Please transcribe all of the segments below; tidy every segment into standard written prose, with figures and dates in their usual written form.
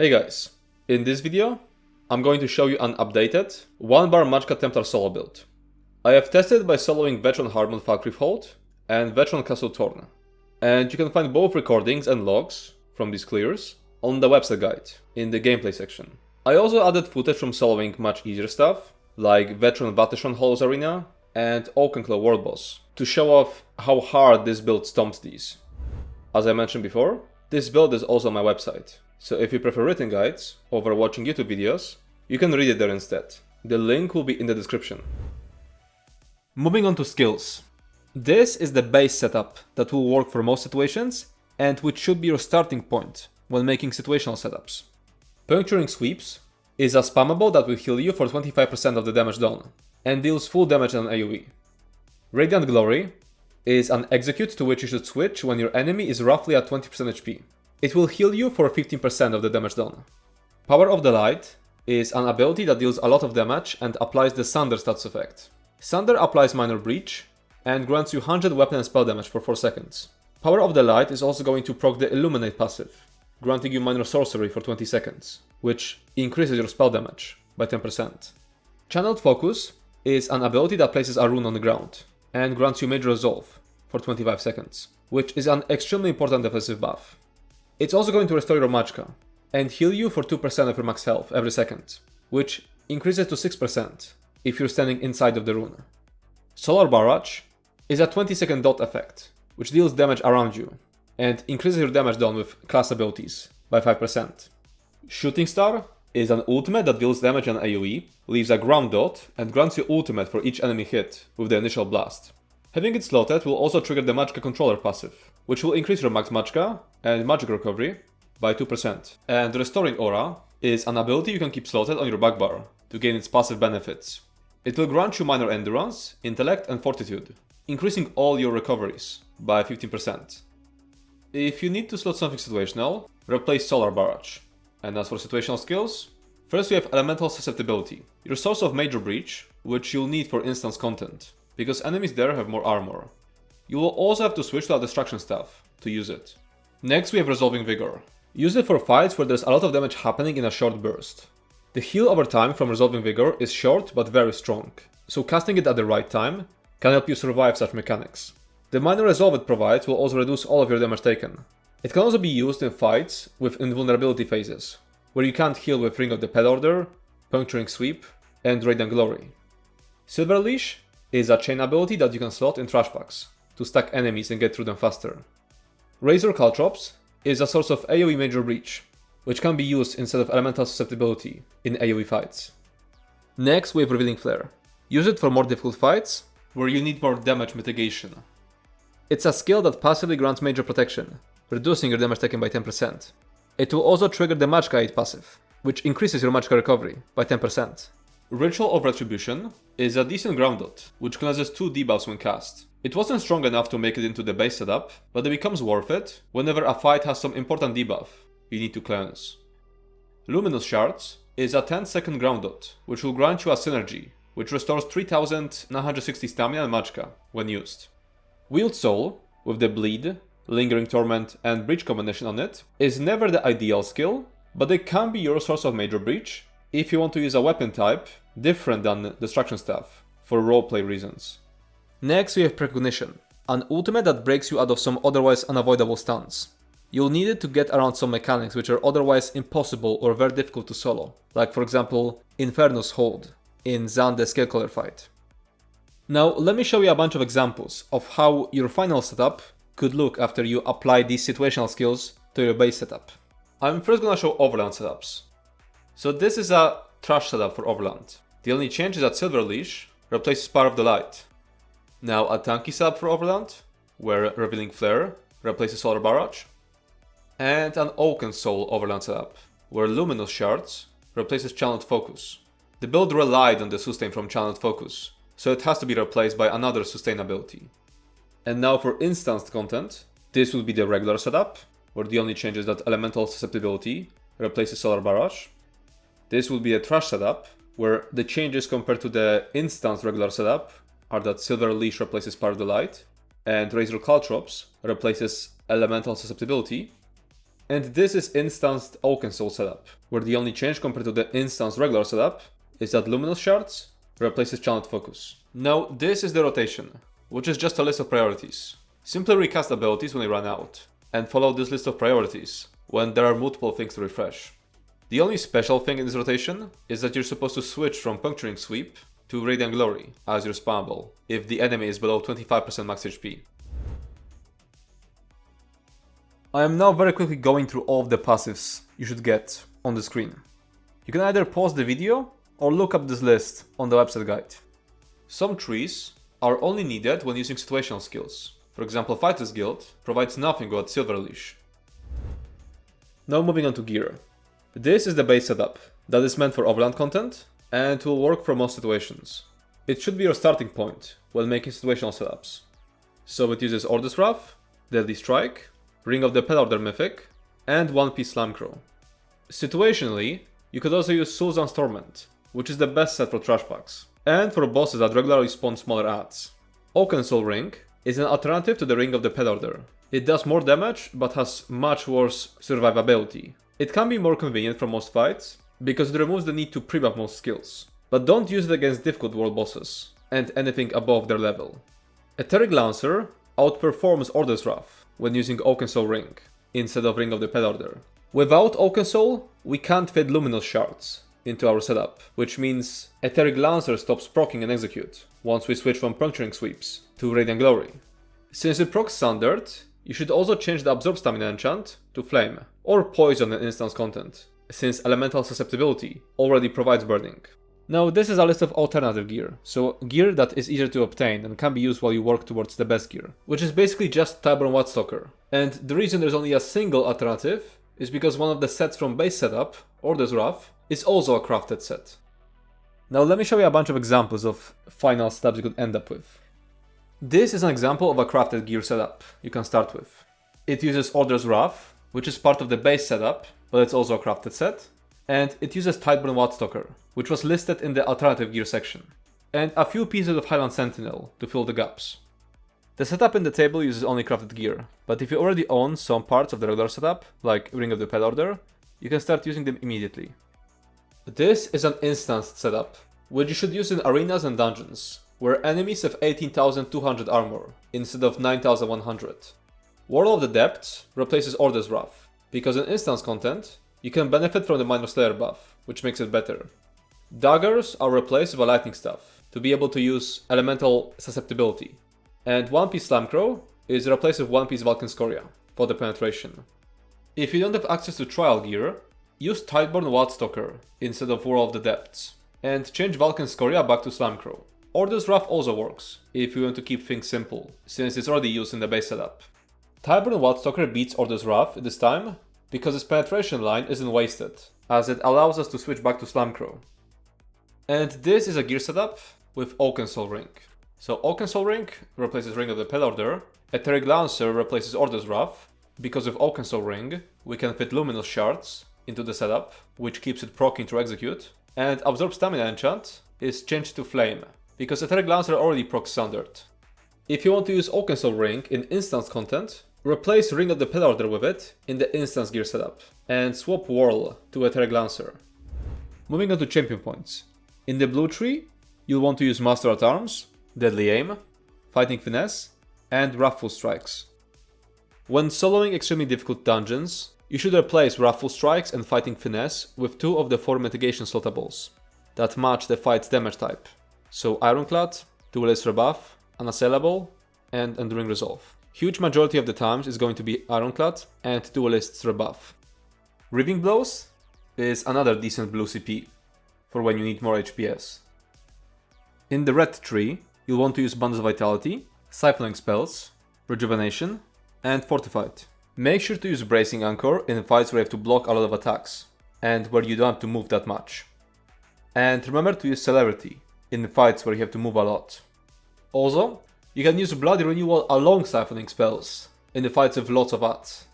Hey guys, in this video I'm going to show you an updated 1-bar Magicka Templar solo build. I have tested by soloing Vet HM Falkreath Hold and Vet HM Thorn, and you can find both recordings and logs from these clears on the website guide in the gameplay section. I also added footage from soloing much easier stuff like Vet HM Halls Arena and Oakensoul World Boss to show off how hard this build stomps these. As I mentioned before, this build is also on my website, so if you prefer written guides over watching YouTube videos, you can read it there instead. The link will be in the description. Moving on to skills. This is the base setup that will work for most situations and which should be your starting point when making situational setups. Puncturing Sweeps is a spammable that will heal you for 25% of the damage done and deals full damage on AoE. Radiant Glory is an execute to which you should switch when your enemy is roughly at 20% HP. It will heal you for 15% of the damage done. Power of the Light is an ability that deals a lot of damage and applies the Sunder stats effect. Sunder applies Minor Breach and grants you 100 weapon and spell damage for 4 seconds. Power of the Light is also going to proc the Illuminate passive, granting you Minor Sorcery for 20 seconds, which increases your spell damage by 10%. Channeled Focus is an ability that places a rune on the ground and grants you Major Resolve for 25 seconds, which is an extremely important defensive buff. It's also going to restore your Magicka and heal you for 2% of your max health every second, which increases to 6% if you're standing inside of the rune. Solar Barrage is a 20-second dot effect, which deals damage around you and increases your damage done with class abilities by 5%. Shooting Star is an ultimate that deals damage on AoE, leaves a ground dot, and grants you ultimate for each enemy hit with the initial blast. Having it slotted will also trigger the Magicka Controller passive, which will increase your max Magicka and magic recovery by 2%. And Restoring Aura is an ability you can keep slotted on your back bar to gain its passive benefits. It will grant you minor endurance, intellect, and fortitude, increasing all your recoveries by 15%. If you need to slot something situational, replace Solar Barrage. And as for situational skills, first we have Elemental Susceptibility, your source of Major Breach, which you'll need for instance content, because enemies there have more armor. You will also have to switch to a Destruction Staff to use it. Next we have Resolving Vigor. Use it for fights where there's a lot of damage happening in a short burst. The heal over time from Resolving Vigor is short but very strong, so casting it at the right time can help you survive such mechanics. The minor resolve it provides will also reduce all of your damage taken. It can also be used in fights with invulnerability phases, where you can't heal with Ring of the Pale Order, Puncturing Sweep, and Radiant Glory. Silver Leash is a chain ability that you can slot in trash packs to stack enemies and get through them faster. Razor Caltrops is a source of AoE Major Breach, which can be used instead of Elemental Susceptibility in AoE fights. Next we have Revealing Flare. Use it for more difficult fights, where you need more damage mitigation. It's a skill that passively grants major protection, reducing your damage taken by 10%. It will also trigger the Magicka Aid passive, which increases your Magicka recovery by 10%. Ritual of Retribution is a decent ground dot, which cleanses 2 debuffs when cast. It wasn't strong enough to make it into the base setup, but it becomes worth it whenever a fight has some important debuff you need to cleanse. Luminous Shards is a 10-second ground dot, which will grant you a synergy, which restores 3960 stamina and Magicka when used. Wield Soul, with the Bleed, Lingering Torment and Breach combination on it, is never the ideal skill, but it can be your source of Major Breach if you want to use a weapon type different than Destruction Staff for roleplay reasons. Next we have Precognition, an ultimate that breaks you out of some otherwise unavoidable stuns. You'll need it to get around some mechanics which are otherwise impossible or very difficult to solo, like for example Infernus Hold in Zan the Scalecaller fight. Now let me show you a bunch of examples of how your final setup could look after you apply these situational skills to your base setup. I'm first gonna show Overland setups. So this is a trash setup for Overland. The only change is that Silver Leash replaces Power of the Light. Now a tanky setup for Overland, where Revealing Flare replaces Solar Barrage. And an Oakensoul Overland setup, where Luminous Shards replaces Channeled Focus. The build relied on the sustain from Channeled Focus, so it has to be replaced by another sustain ability. And now for instanced content, this will be the regular setup, where the only change is that Elemental Susceptibility replaces Solar Barrage. This will be a trash setup, where the changes compared to the instanced regular setup are that Silver Leash replaces Power of the Light, and Razor Caltrops replaces Elemental Susceptibility. And this is instanced Oakensoul setup, where the only change compared to the instanced regular setup is that Luminous Shards replaces Channeled Focus. Now this is the rotation, which is just a list of priorities. Simply recast abilities when they run out, and follow this list of priorities when there are multiple things to refresh. The only special thing in this rotation is that you're supposed to switch from Puncturing Sweep to Radiant Glory as your spammable, if the enemy is below 25% max HP. I am now very quickly going through all of the passives you should get on the screen. You can either pause the video or look up this list on the website guide. Some trees are only needed when using situational skills. For example, Fighter's Guild provides nothing but Silver Leash. Now moving on to gear. This is the base setup that is meant for overland content and will work for most situations. It should be your starting point when making situational setups. So it uses Order's Wrath, Deadly Strike, Ring of the Pale Order Mythic, and One Piece Slamcrow. Situationally, you could also use Sul'Zan's Torment, which is the best set for trash packs, and for bosses that regularly spawn smaller adds. Oakensoul Ring is an alternative to the Ring of the Pale Order. It does more damage, but has much worse survivability. It can be more convenient for most fights, because it removes the need to pre-buff most skills. But don't use it against difficult world bosses, and anything above their level. Etheric Lancer outperforms Order's Wrath when using Oakensoul Ring, instead of Ring of the Pale Order. Without Oakensoul, we can't fit Luminous Shards into our setup, which means Etheric Lancer stops proccing and execute once we switch from Puncturing Sweeps to Radiant Glory. Since it procs Standard, you should also change the Absorb Stamina enchant to Flame, or Poison in instance content, since Elemental Susceptibility already provides burning. Now this is a list of alternative gear, so gear that is easier to obtain and can be used while you work towards the best gear, which is basically just Tyburn Wattstalker. And the reason there's only a single alternative is because one of the sets from base setup, Order's Wrath, is also a crafted set. Now let me show you a bunch of examples of final setups you could end up with. This is an example of a crafted gear setup you can start with. It uses Order's Wrath, which is part of the base setup, but it's also a crafted set. And it uses Tyburn Wattstalker, which was listed in the alternative gear section. And a few pieces of Highland Sentinel to fill the gaps. The setup in the table uses only crafted gear, but if you already own some parts of the regular setup, like Ring of the Pale Order, you can start using them immediately. This is an instanced setup, which you should use in arenas and dungeons, where enemies have 18,200 armor, instead of 9,100. Warlock of the Depths replaces Order's Wrath, because in instance content, you can benefit from the Minor Slayer buff, which makes it better. Daggers are replaced with a Lightning Staff, to be able to use Elemental Susceptibility. And One Piece Slamcrow is replaced with One Piece Valkynscoria, for the penetration. If you don't have access to trial gear, use Tyburn Wattstalker instead of Warlock of the Depths, and change Valkynscoria back to Slamcrow. Order's Wrath also works, if you want to keep things simple, since it's already used in the base setup. Tyburn Wattstalker beats Order's Wrath this time, because its penetration line isn't wasted, as it allows us to switch back to Slamcrow. And this is a gear setup with Oakensoul Ring. So Oakensoul Ring replaces Ring of the Pale Order, Etheric Lancer replaces Order's Wrath, because with Oakensoul Ring we can fit Luminous Shards into the setup, which keeps it proccing to execute, and Absorb Stamina enchant is changed to Flame, because Etheric Lancer already procs Standard. If you want to use Oakensoul Ring in instance content, replace Ring of the Pale Order with it in the instance gear setup, and swap Whirl to Etheric Lancer. Moving on to champion points. In the blue tree, you'll want to use Master at Arms, Deadly Aim, Fighting Finesse, and Wrathful Strikes. When soloing extremely difficult dungeons, you should replace Wrathful Strikes and Fighting Finesse with 2 of the 4 mitigation slotables that match the fight's damage type. So Ironclad, Duelist Rebuff, Unassailable, and Enduring Resolve. Huge majority of the times is going to be Ironclad and Duelist's Rebuff. Riving Blows is another decent blue CP for when you need more HPS. In the red tree, you'll want to use Bundles of Vitality, Siphoning Spells, Rejuvenation, and Fortified. Make sure to use Bracing Anchor in fights where you have to block a lot of attacks, and where you don't have to move that much. And remember to use Celerity in fights where you have to move a lot. Also, you can use Bloody Renewal along Siphoning Spells in the fights with lots of adds.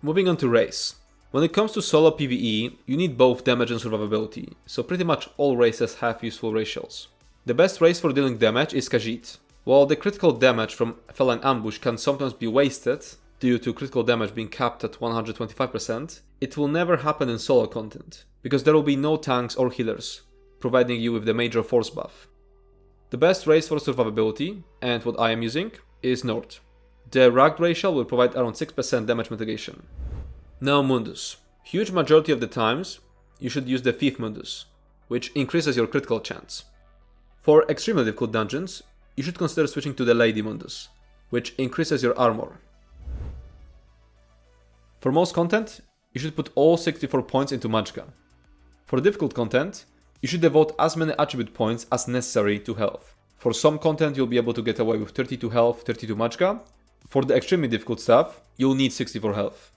Moving on to race. When it comes to solo PvE, you need both damage and survivability, so pretty much all races have useful ratios. The best race for dealing damage is Khajiit. While the critical damage from Feline Ambush can sometimes be wasted, due to critical damage being capped at 125%, it will never happen in solo content, because there will be no tanks or healers, providing you with the major force buff. The best race for survivability, and what I am using, is Nord. The ragged racial will provide around 6% damage mitigation. Now Mundus. Huge majority of the times, you should use the 5th Mundus, which increases your critical chance. For extremely difficult dungeons, you should consider switching to the Lady Mundus, which increases your armor. For most content, you should put all 64 points into Magicka. For difficult content, you should devote as many attribute points as necessary to health. For some content, you'll be able to get away with 32 health, 32 Magicka. For the extremely difficult stuff, you'll need 64 health.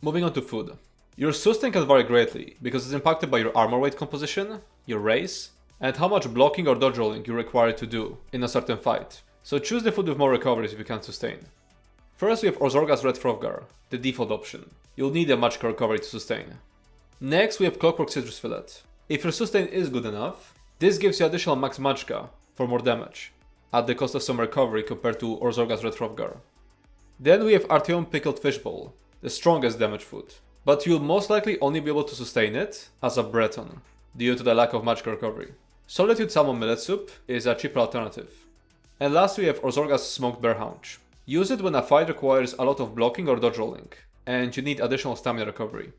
Moving on to food. Your sustain can vary greatly, because it's impacted by your armor weight composition, your race, and how much blocking or dodge rolling you're required to do in a certain fight. So choose the food with more recoveries if you can sustain. First we have Orzorga's Red Froggar, the default option. You'll need a Magicka recovery to sustain. Next we have Clockwork Citrus Fillet. If your sustain is good enough, this gives you additional max Magicka for more damage, at the cost of some recovery compared to Orzorga's Red Froggar. Then we have Artyom Pickled Fishbowl, the strongest damage food, but you'll most likely only be able to sustain it as a Breton, due to the lack of Magicka recovery. Solitude Salmon Millet Soup is a cheaper alternative. And last we have Orzorga's Smoked Bear Haunch. Use it when a fight requires a lot of blocking or dodge rolling, and you need additional stamina recovery.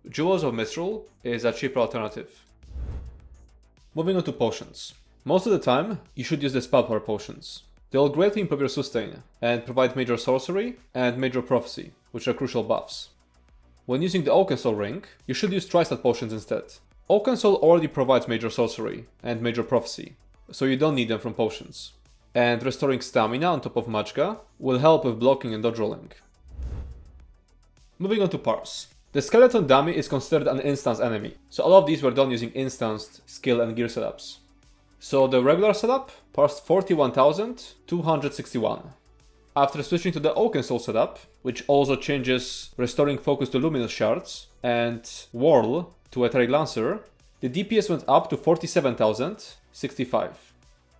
Jewels of Mithril is a cheaper alternative. Moving on to potions. Most of the time, you should use the magplar potions. They'll greatly improve your sustain, and provide major sorcery and major prophecy, which are crucial buffs. When using the Oakensoul ring, you should use tri-stat potions instead. Oakensoul already provides major sorcery and major prophecy, so you don't need them from potions. And restoring stamina on top of Magicka will help with blocking and dodge rolling. Moving on to Parse. The skeleton dummy is considered an instance enemy, so all of these were done using instanced skill and gear setups. So the regular setup parsed 41,261. After switching to the Oakensoul setup, which also changes restoring focus to luminous shards and whirl to Etheric Lancer, the DPS went up to 47,065.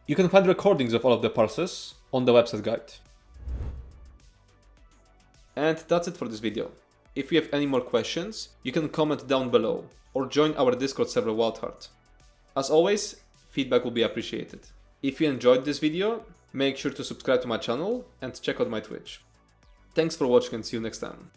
You can find recordings of all of the Parses on the website guide. And that's it for this video. If you have any more questions, you can comment down below or join our Discord server Wildheart. As always, feedback will be appreciated. If you enjoyed this video, make sure to subscribe to my channel and check out my Twitch. Thanks for watching and see you next time.